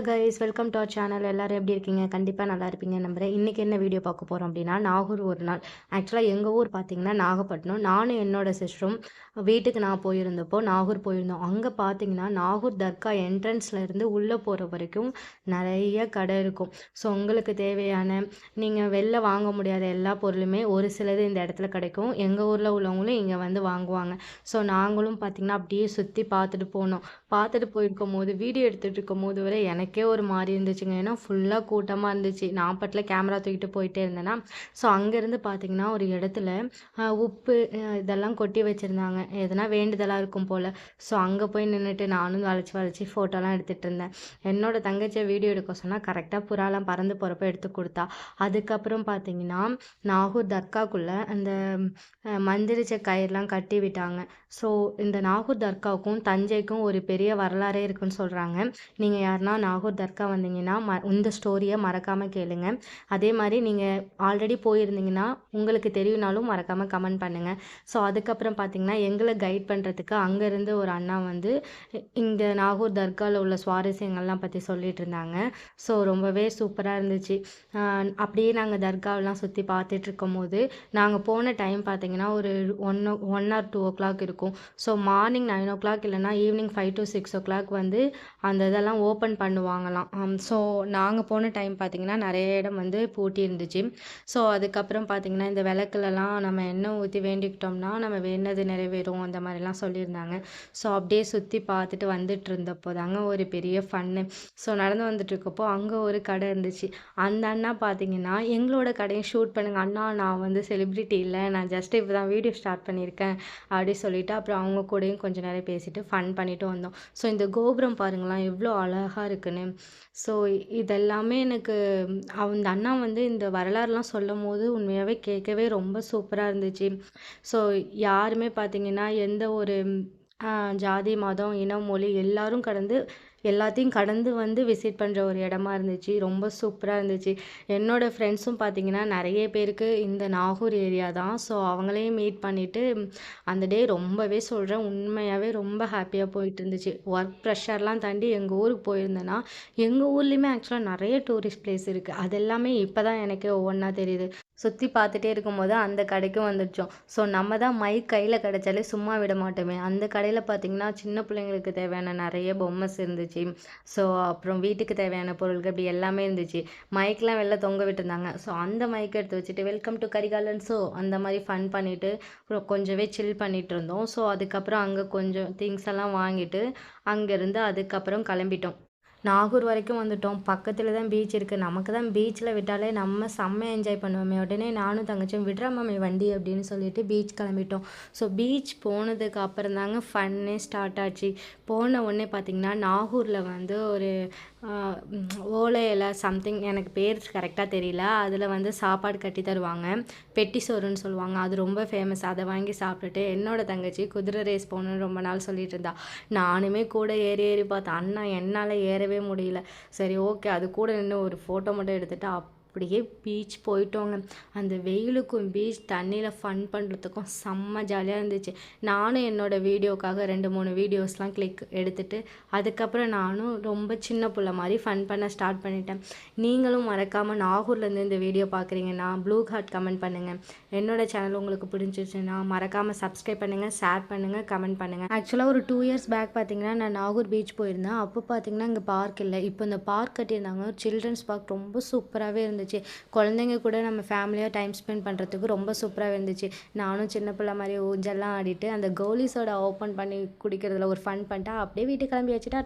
Guys welcome to our channel. எல்லாரும் எப்படி இருக்கீங்க? கண்டிப்பாக நல்லா இருப்பீங்க நம்புறேன். இன்றைக்கி என்ன வீடியோ பார்க்க போகிறோம் அப்படின்னா, நாகூர் ஒரு நாள். ஆக்சுவலாக எங்கள் ஊர் பார்த்தீங்கன்னா நாகப்பட்டினம். நானும் என்னோட சிஸ்டரும் வீட்டுக்கு நான் போயிருந்தப்போ நாகூர் போயிருந்தோம். அங்கே பார்த்தீங்கன்னா நாகூர் தர்கா என்ட்ரன்ஸில் இருந்து உள்ளே போகிற வரைக்கும் நிறைய கடை இருக்கும். ஸோ உங்களுக்கு தேவையான நீங்கள் வெளில வாங்க முடியாத எல்லா பொருளுமே ஒரு சிலது இந்த இடத்துல கிடைக்கும். எங்கள் ஊரில் உள்ளவங்களும் இங்கே வந்து வாங்குவாங்க. ஸோ நாங்களும் பார்த்திங்கன்னா அப்படியே சுற்றி பார்த்துட்டு போனோம். பார்த்துட்டு போயிருக்கும் போது வீடியோ எடுத்துகிட்டு இருக்கும் போது வரை எனக்கே ஒரு மாதிரி இருந்துச்சுங்க. ஏன்னா ஃபுல்லாக கூட்டமாக இருந்துச்சு. நான் பாட்டில் கேமரா தூக்கிட்டு போயிட்டே இருந்தேன்னா. ஸோ அங்கேருந்து பார்த்திங்கன்னா ஒரு இடத்துல உப்பு இதெல்லாம் கொட்டி வச்சுருந்தாங்க. எதனா வேண்டுதலாக இருக்கும் போல். ஸோ அங்கே போய் நின்றுட்டு நானும் வளைச்சி ஃபோட்டோலாம் எடுத்துகிட்டு இருந்தேன். என்னோட தங்கச்சியை வீடியோ எடுக்க சொன்னால் கரெக்டாக புறாலாம் பறந்து போகிறப்ப எடுத்து கொடுத்தா. அதுக்கப்புறம் பார்த்திங்கன்னா நாகூர் தர்காக்குள்ளே அந்த மந்திரிச்ச கயிறுலாம் கட்டி விட்டாங்க. ஸோ இந்த நாகூர் தர்காவுக்கும் தஞ்சைக்கும் ஒரு பெரிய வரலாறே இருக்குன்னு சொல்கிறாங்க. நீங்கள் யாருன்னா நாகூர் தர்கா வந்தீங்கன்னா இந்த ஸ்டோரியை மறக்காமல் கேளுங்க. அதே மாதிரி நீங்கள் ஆல்ரெடி போயிருந்தீங்கன்னா உங்களுக்கு தெரியும்னாலும் மறக்காமல் கமெண்ட் பண்ணுங்கள். ஸோ அதுக்கப்புறம் பார்த்திங்கன்னா எங்களை கைட் பண்ணுறதுக்கு அங்கேருந்து ஒரு அண்ணா வந்து இங்கே நாகூர் தர்காவில் உள்ள சுவாரஸ்யங்கள்லாம் பற்றி சொல்லிட்டு இருந்தாங்க. ஸோ ரொம்பவே சூப்பராக இருந்துச்சு. அப்படியே நாங்கள் தர்காவெலாம் சுற்றி பார்த்துட்டு இருக்கும் போது நாங்கள் போன டைம் பார்த்திங்கன்னா ஒரு 1 or 2 o'clock இருக்கும். ஸோ மார்னிங் 9 o'clock இல்லைனா ஈவினிங் 5 to 6 o'clock வந்து அந்த இதெல்லாம் ஓப்பன் பண்ணுவாங்களாம். ஸோ நாங்கள் போன டைம் பார்த்திங்கன்னா நிறைய இடம் வந்து பூட்டி இருந்துச்சு. ஸோ அதுக்கப்புறம் பார்த்திங்கன்னா இந்த விளக்குலலாம் நம்ம எண்ணெய் ஊற்றி வேண்டிக்கிட்டோம்னா நம்ம வேண்டது நிறைவேறும் அந்த மாதிரிலாம் சொல்லியிருந்தாங்க. ஸோ அப்படியே சுற்றி பார்த்துட்டு வந்துட்டு இருந்தப்போ தாங்க ஒரு பெரிய ஃபன்னு. ஸோ நடந்து வந்துட்டு இருக்கப்போ அங்கே ஒரு கடை இருந்துச்சு. அந்த அண்ணா பார்த்திங்கன்னா எங்களோட கடையை ஷூட் பண்ணுங்க அண்ணா, நான் வந்து செலிப்ரிட்டி இல்லை, நான் ஜஸ்ட் இப்போ தான் வீடியோ ஸ்டார்ட் பண்ணியிருக்கேன் அப்படி சொல்லிவிட்டு அப்புறம் அவங்க கூடயும் கொஞ்சம் நேரம் பேசிட்டு ஃபன் பண்ணிட்டு வந்தோம். ஸோ இந்த கோபுரம் பாருங்களேன் எவ்வளோ அழகாக இருக்குன்னு. ஸோ இதெல்லாமே எனக்கு அந்த அண்ணா வந்து இந்த வரலாறுலாம் சொல்லும் போது உண்மையாகவே கேட்கவே ரொம்ப சூப்பராக இருந்துச்சு. ஸோ யாருமே பார்த்திங்கன்னா எந்த ஒரு ஜாதி மதம் இனம் மொழி எல்லாத்தையும் கடந்து வந்து விசிட் பண்ணுற ஒரு இடமா இருந்துச்சு. ரொம்ப சூப்பராக இருந்துச்சு. என்னோடய ஃப்ரெண்ட்ஸும் பார்த்திங்கன்னா நிறைய பேருக்கு இந்த நாகூர் ஏரியா தான். ஸோ அவங்களையும் மீட் பண்ணிவிட்டு அந்த டே ரொம்பவே சொல்கிறேன் உண்மையாகவே ரொம்ப ஹாப்பியாக போயிட்டு இருந்துச்சு. ஒர்க் ப்ரெஷர்லாம் தாண்டி எங்கள் ஊருக்கு போயிருந்தேன்னா எங்கள் ஊர்லேயுமே ஆக்சுவலாக நிறைய டூரிஸ்ட் பிளேஸ் இருக்குது. அது எல்லாமே இப்போ தான் எனக்கு ஒவ்வொன்றா தெரியுது. சுற்றி பார்த்துட்டே இருக்கும்போது அந்த கடைக்கும் வந்துடுச்சோம். ஸோ நம்ம தான் மைக் கையில் கிடச்சாலே சும்மா விட மாட்டோமே. அந்த கடையில் பார்த்திங்கன்னா சின்ன பிள்ளைங்களுக்கு தேவையான நிறைய பொம்மைஸ் இருந்துச்சு. ஸோ அப்புறம் வீட்டுக்கு தேவையான பொருட்கள் இப்படி எல்லாமே இருந்துச்சு. மைக்லாம் வெளில தொங்க விட்டுருந்தாங்க. ஸோ அந்த மைக் எடுத்து வச்சுட்டு வெல்கம் டு கரிகாலன் ஸோ அந்த மாதிரி ஃபன் பண்ணிவிட்டு கொஞ்சமே சில் பண்ணிகிட்டு இருந்தோம். ஸோ அதுக்கப்புறம் அங்கே கொஞ்சம் திங்ஸ் எல்லாம் வாங்கிட்டு அங்கேருந்து அதுக்கப்புறம் கிளம்பிட்டோம். நாகூர் வரைக்கும் வந்துட்டோம். பக்கத்தில் தான் பீச் இருக்குது. நமக்கு தான் பீச்சில் விட்டாலே நம்ம செம்ம என்ஜாய் பண்ணுவோமே. உடனே நானும் தங்கச்சும் விடுறா மாமி வண்டி அப்படின்னு சொல்லிட்டு பீச் கிளம்பிட்டோம். ஸோ பீச் போனதுக்கு அப்புறம் தாங்க ஃபன்னே ஸ்டார்ட் ஆச்சு. போன உடனே பார்த்திங்கன்னா நாகூரில் வந்து ஒரு ஓலை இலை சம்திங் எனக்கு பேர் கரெக்டாக தெரியல. அதில் வந்து சாப்பாடு கட்டி தருவாங்க. பெட்டி சோறுன்னு சொல்லுவாங்க. அது ரொம்ப ஃபேமஸ். அதை வாங்கி சாப்பிட்டுட்டு என்னோடய தங்கச்சி குதிரை ரேஸ் போகணுன்னு ரொம்ப நாள் சொல்லிட்டு இருந்தா. நானுமே கூட ஏறி பார்த்தேன். அண்ணா என்னால் ஏறவே முடியல. சரி ஓகே அது கூட நின்று ஒரு ஃபோட்டோ மட்டும் எடுத்துகிட்டு அப்படியே பீச் போயிட்டோங்க. அந்த வெயிலுக்கும் பீச் தண்ணியில் ஃபன் பண்ணுறதுக்கும் செம்ம ஜாலியாக இருந்துச்சு. நானும் என்னோடய வீடியோக்காக 2-3 வீடியோஸ்லாம் கிளிக் எடுத்துகிட்டு அதுக்கப்புறம் நானும் ரொம்ப சின்ன பிள்ளை மாதிரி ஃபன் பண்ண ஸ்டார்ட் பண்ணிட்டேன். நீங்களும் மறக்காமல் நாகூர்லேருந்து இந்த வீடியோ பார்க்குறீங்கன்னா ப்ளூ ஹார்ட் கமெண்ட் பண்ணுங்கள். என்னோடய சேனல் உங்களுக்கு பிடிச்சிருச்சுன்னா மறக்காமல் சப்ஸ்கிரைப் பண்ணுங்கள், ஷேர் பண்ணுங்கள், கமெண்ட் பண்ணுங்கள். ஆக்சுவலாக ஒரு 2 years பேக் பார்த்திங்கன்னா நான் நாகூர் பீச் போயிருந்தேன். அப்போ பார்த்திங்கன்னா இங்கே பார்க் இல்லை. இப்போ இந்த பார்க் கட்டியிருந்தாங்க. சில்ட்ரன்ஸ் பார்க் ரொம்ப சூப்பராகவே இருந்துச்சு. குழந்தைங்க கூட நம்ம ஃபேமிலியாக டைம் ஸ்பெண்ட் பண்ணுறதுக்கு ரொம்ப சூப்பராக இருந்துச்சு. நானும் சின்ன பிள்ளை மாதிரி ஊஞ்சல்லாம் ஆடிட்டு அந்த கோலி சோடா ஓப்பன் பண்ணி குடிக்கிறதுல ஒரு ஃபன் பண்ணிட்டா அப்படியே வீட்டுக்கு கிளம்பி வச்சுட்டா.